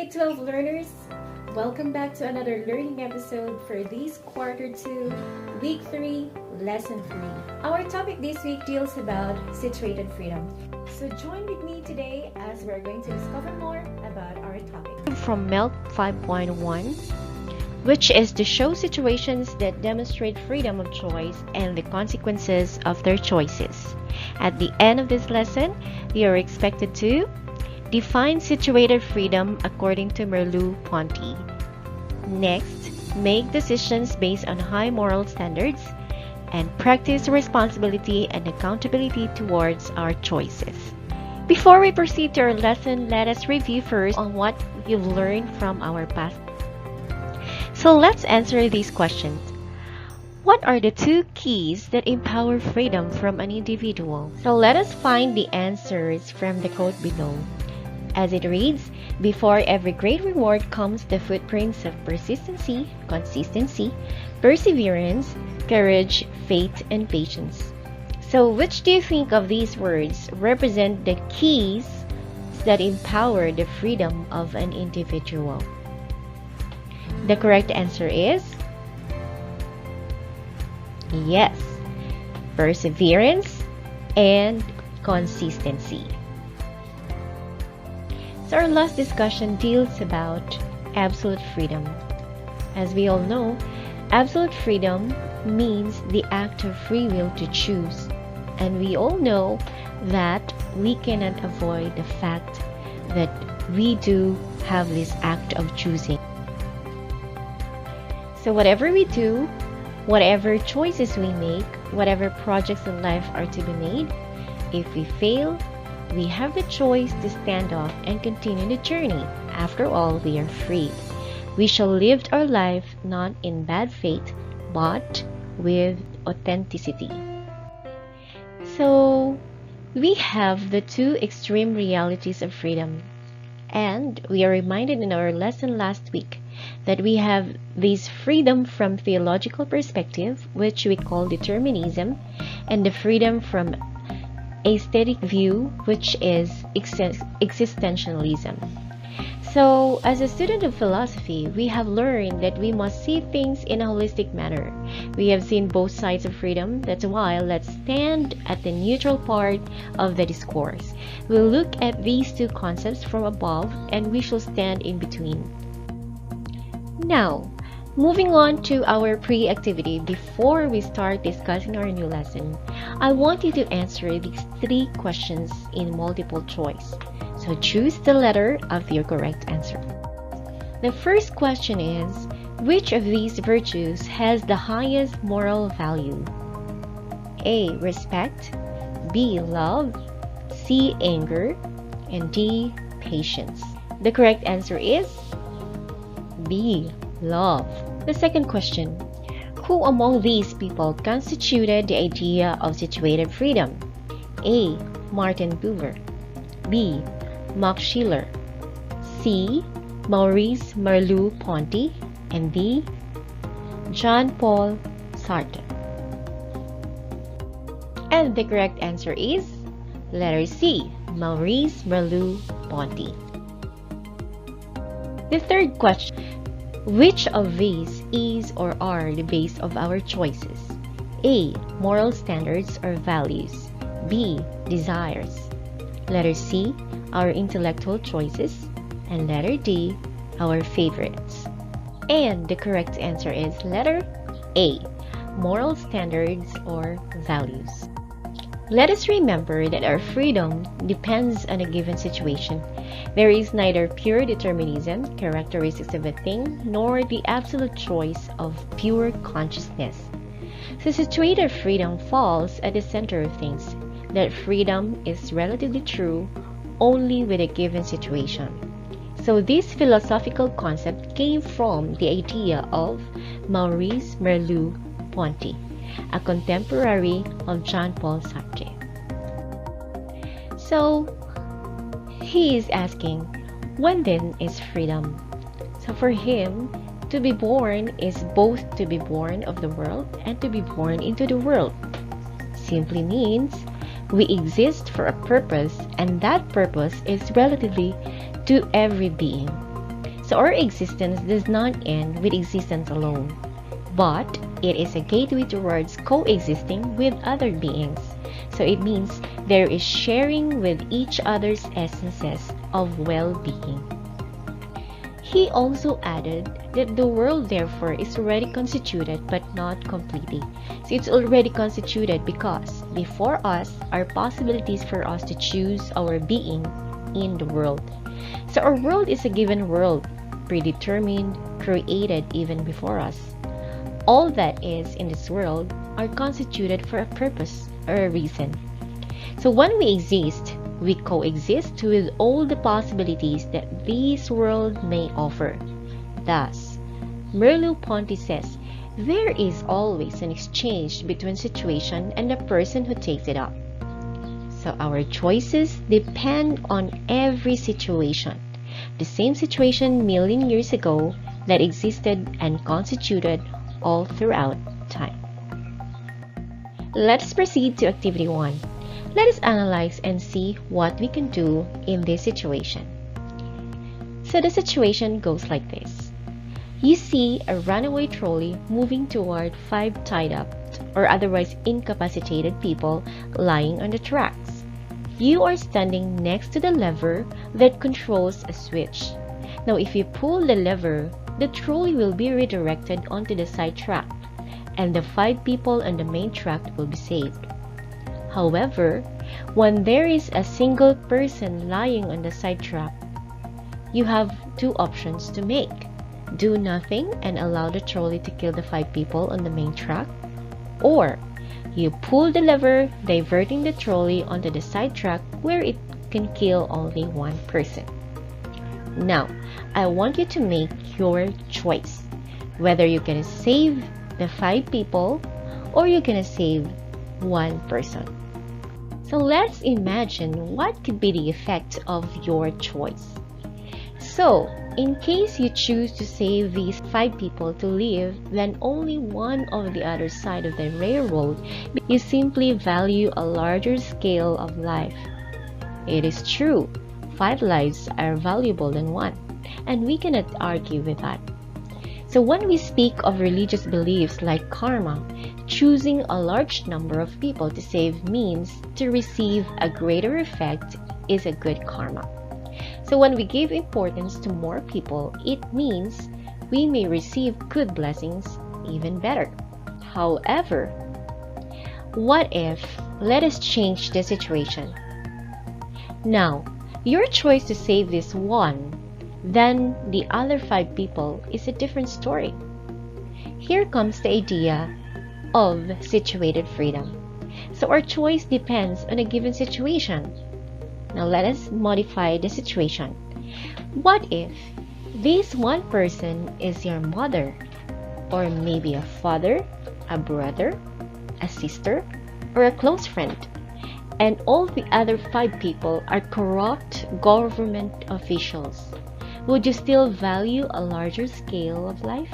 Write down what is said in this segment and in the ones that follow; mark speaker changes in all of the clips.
Speaker 1: Grade 12 learners, welcome back to another learning episode for this Quarter 2, Week 3, Lesson 3. Our topic this week deals about situated freedom. So join with me today as we're going to discover more about our topic.
Speaker 2: From MELT 5.1, which is to show situations that demonstrate freedom of choice and the consequences of their choices. At the end of this lesson, you are expected to define situated freedom according to Merleu, Ponty. Next, make decisions based on high moral standards and practice responsibility and accountability towards our choices. Before we proceed to our lesson, let us review first on what you've learned from our past. So let's answer these questions. What are the two keys that empower freedom from an individual? So let us find the answers from the quote below. As it reads, before every great reward comes the footprints of persistency, consistency, perseverance, courage, faith, and patience. So which do you think of these words represent the keys that empower the freedom of an individual? The correct answer is yes, perseverance and consistency. So our last discussion deals about absolute freedom. As we all know, absolute freedom means the act of free will to choose. And we all know that we cannot avoid the fact that we do have this act of choosing. So whatever we do, whatever choices we make, whatever projects in life are to be made, if we fail, we have the choice to stand up and continue the journey. After all, we are free. We shall live our life not in bad faith, but with authenticity. So, we have the two extreme realities of freedom. And we are reminded in our lesson last week that we have this freedom from theological perspective, which we call determinism, and the freedom from aesthetic view, which is existentialism. So, as a student of philosophy, we have learned that we must see things in a holistic manner. We have seen both sides of freedom. That's why let's stand at the neutral part of the discourse. We'll look at these two concepts from above and we shall stand in between. Now, moving on to our pre-activity, before we start discussing our new lesson, I want you to answer these three questions in multiple choice. So choose the letter of your correct answer. The first question is, which of these virtues has the highest moral value? A. Respect, B. Love, C. Anger, and D. Patience. The correct answer is B. Love. The second question, who among these people constituted the idea of situated freedom? A. Martin Buber, B. Max Scheler, C. Maurice Merleau-Ponty, and D. Jean-Paul Sartre. And the correct answer is letter C. Maurice Merleau-Ponty. The third question, which of these is or are the base of our choices? A. Moral standards or values. B. Desires. Letter C. Our intellectual choices. And letter D. Our favorites. And the correct answer is letter A. Moral standards or values. Let us remember that our freedom depends on a given situation. There is neither pure determinism, characteristics of a thing, nor the absolute choice of pure consciousness. So situated freedom falls at the center of things, that freedom is relatively true only with a given situation. So this philosophical concept came from the idea of Maurice Merleau-Ponty, a contemporary of Jean-Paul Sartre. So, he is asking, when then is freedom? So for him, to be born is both to be born of the world and to be born into the world. Simply means we exist for a purpose, and that purpose is relatively to every being. So our existence does not end with existence alone, but it is a gateway towards coexisting with other beings. So it means there is sharing with each other's essences of well-being. He also added that the world therefore is already constituted but not completely. So it's already constituted because before us are possibilities for us to choose our being in the world. So our world is a given world, predetermined, created even before us. All that is in this world are constituted for a purpose or a reason. So when we exist, we coexist with all the possibilities that this world may offer. Thus, Merleu Ponty says, there is always an exchange between situation and the person who takes it up. So our choices depend on every situation. The same situation million years ago that existed and constituted all throughout time. Let us proceed to activity 1. Let us analyze and see what we can do in this situation. So the situation goes like this. You see a runaway trolley moving toward 5 tied up or otherwise incapacitated people lying on the tracks. You are standing next to the lever that controls a switch. Now if you pull the lever, the trolley will be redirected onto the side track, and the 5 people on the main track will be saved. However, when there is a single person lying on the side track, you have 2 options to make. Do nothing and allow the trolley to kill the 5 people on the main track, or you pull the lever, diverting the trolley onto the side track where it can kill only 1 person. Now, I want you to make your choice, whether you're gonna save the 5 people or you're gonna save 1 person. So let's imagine what could be the effect of your choice. So, in case you choose to save these 5 people to live, then only one of the other side of the railroad, you simply value a larger scale of life. It is true, 5 lives are valuable than 1, and we cannot argue with that. So when we speak of religious beliefs like karma, choosing a large number of people to save means to receive a greater effect is a good karma. So when we give importance to more people, it means we may receive good blessings even better. However, what if, let us change the situation. Now, your choice to save this 1, then the other 5 people is a different story. Here comes the idea of situated freedom. So our choice depends on a given situation. Now let us modify the situation. What if this 1 person is your mother, or maybe a father, a brother, a sister, or a close friend, and all the other 5 people are corrupt government officials? Would you still value a larger scale of life?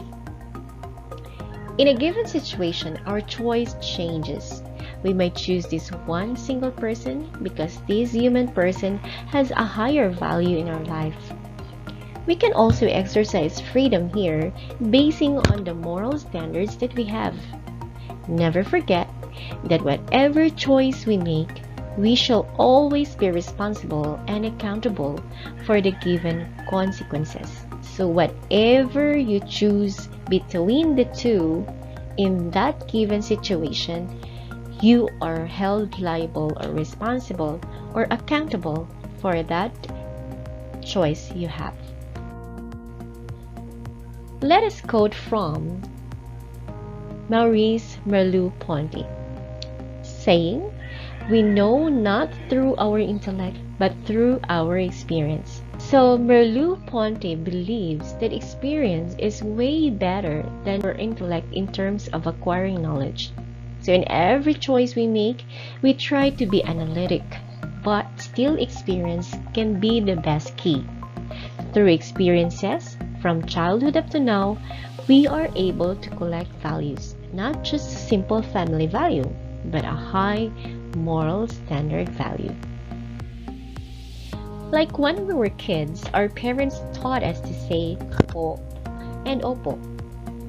Speaker 2: In a given situation, our choice changes. We might choose this 1 single person because this human person has a higher value in our life. We can also exercise freedom here, basing on the moral standards that we have. Never forget that whatever choice we make, we shall always be responsible and accountable for the given consequences. So whatever you choose between the 2 in that given situation, you are held liable or responsible or accountable for that choice you have. Let us quote from Maurice Merleau-Ponty, saying, "We know not through our intellect, but through our experience." So Merleau-Ponty believes that experience is way better than our intellect in terms of acquiring knowledge. So in every choice we make, we try to be analytic, but still experience can be the best key. Through experiences, from childhood up to now, we are able to collect values, not just a simple family value, but a high moral standard value. Like when we were kids, our parents taught us to say po and opo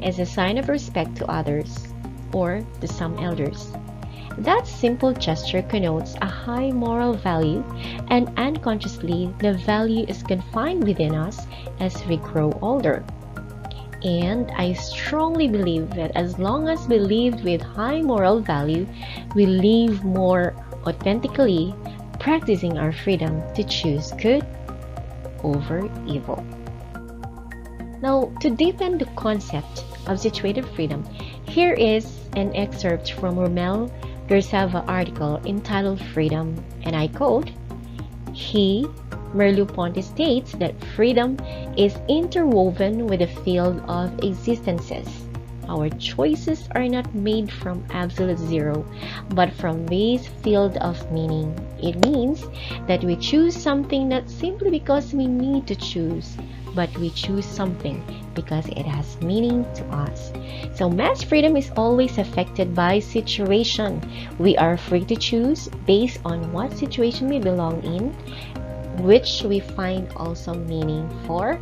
Speaker 2: as a sign of respect to others or to some elders. That simple gesture connotes a high moral value, and unconsciously, the value is confined within us as we grow older. And I strongly believe that as long as we live with high moral value, we live more authentically, practicing our freedom to choose good over evil. Now, to deepen the concept of situated freedom, here is an excerpt from Romel Gersava article entitled Freedom, and I quote, he, Merleu Ponty, states that freedom is interwoven with the field of existences. Our choices are not made from absolute zero, but from this field of meaning. It means that we choose something not simply because we need to choose, but we choose something because it has meaning to us. So mass freedom is always affected by situation. We are free to choose based on what situation we belong in, which we find also meaning for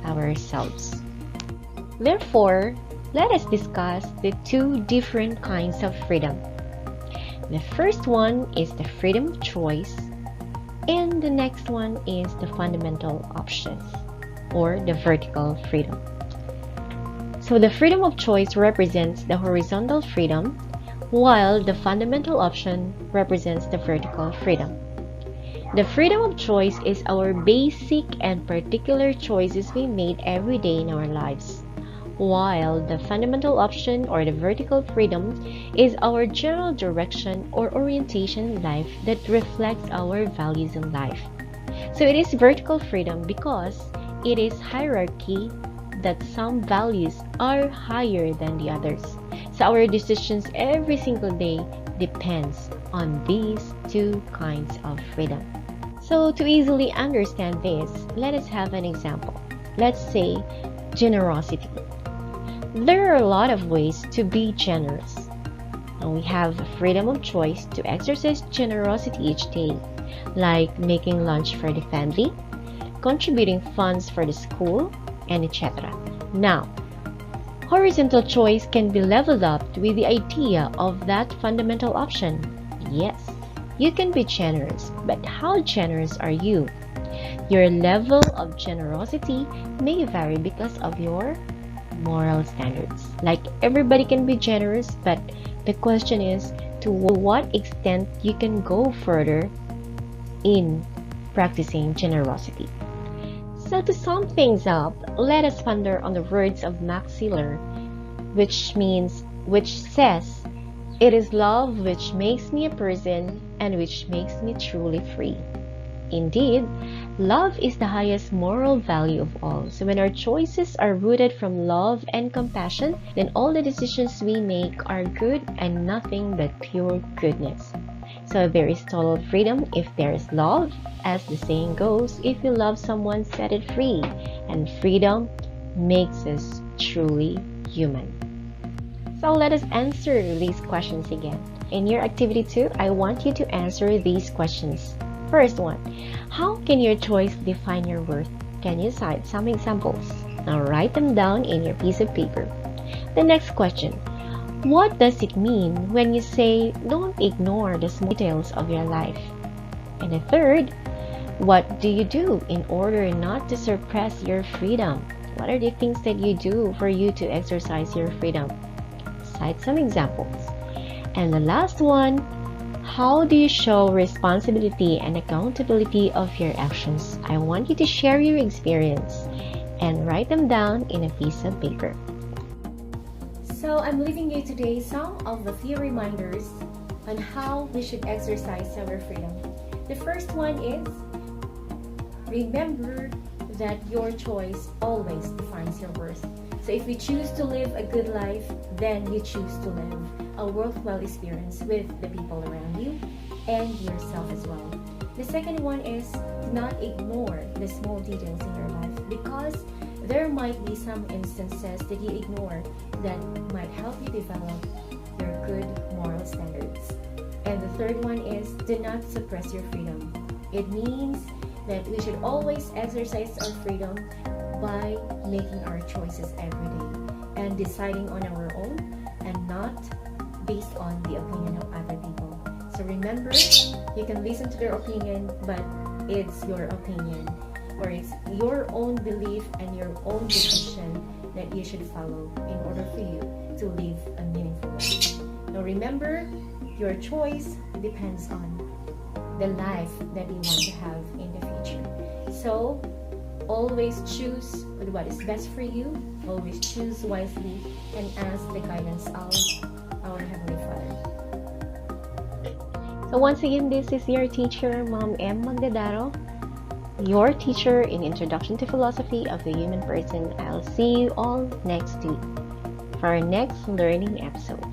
Speaker 2: ourselves. Therefore, let us discuss the two different kinds of freedom. The first one is the freedom of choice, and the next one is the fundamental options, or the vertical freedom. So the freedom of choice represents the horizontal freedom, while the fundamental option represents the vertical freedom. The freedom of choice is our basic and particular choices we made every day in our lives, while the fundamental option or the vertical freedom is our general direction or orientation in life that reflects our values in life. So it is vertical freedom because it is hierarchy, that some values are higher than the others. So our decisions every single day depends on these two kinds of freedom. So to easily understand this, let us have an example. Let's say generosity. There are a lot of ways to be generous. And we have freedom of choice to exercise generosity each day, like making lunch for the family, contributing funds for the school, and etc. Now, horizontal choice can be leveled up with the idea of that fundamental option. Yes, you can be generous, but how generous are you? Your level of generosity may vary because of your moral standards. Like everybody can be generous, but the question is to what extent you can go further in practicing generosity. So to sum things up, let us ponder on the words of Max Sealer, which says, "It is love which makes me a person and which makes me truly free." Indeed, love is the highest moral value of all. So when our choices are rooted from love and compassion, then all the decisions we make are good and nothing but pure goodness. So there is total freedom if there is love. As the saying goes, if you love someone, set it free. And freedom makes us truly human. So let us answer these questions again. In your activity 2, I want you to answer these questions. First one, how can your choice define your worth? Can you cite some examples? Now write them down in your piece of paper. The next question, what does it mean when you say don't ignore the small details of your life? And the third, what do you do in order not to suppress your freedom? What are the things that you do for you to exercise your freedom? Cite some examples. And the last one, how do you show responsibility and accountability of your actions? I want you to share your experience and write them down in a piece of paper.
Speaker 1: So I'm leaving you today some of the few reminders on how we should exercise our freedom. The first one is, remember that your choice always defines your worth. So if you choose to live a good life, then you choose to live a worthwhile experience with the people around you and yourself as well. The second one is, not ignore the small details in your life, because there might be some instances that you ignore that might help you develop your good moral standards. And the third one is, do not suppress your freedom. It means that we should always exercise our freedom by making our choices every day and deciding on our own and not based on the opinion of other people. So remember, you can listen to their opinion, but it's your opinion, or it's your own belief and your own decision that you should follow in order for you to live a meaningful life. Now remember, your choice depends on the life that you want to have in the future. So always choose what is best for you, always choose wisely, and ask the guidance of our Heavenly Father.
Speaker 2: So once again, this is your teacher, Mom M. Magdadaro, your teacher in Introduction to Philosophy of the Human Person. I'll see you all next week for our next learning episode.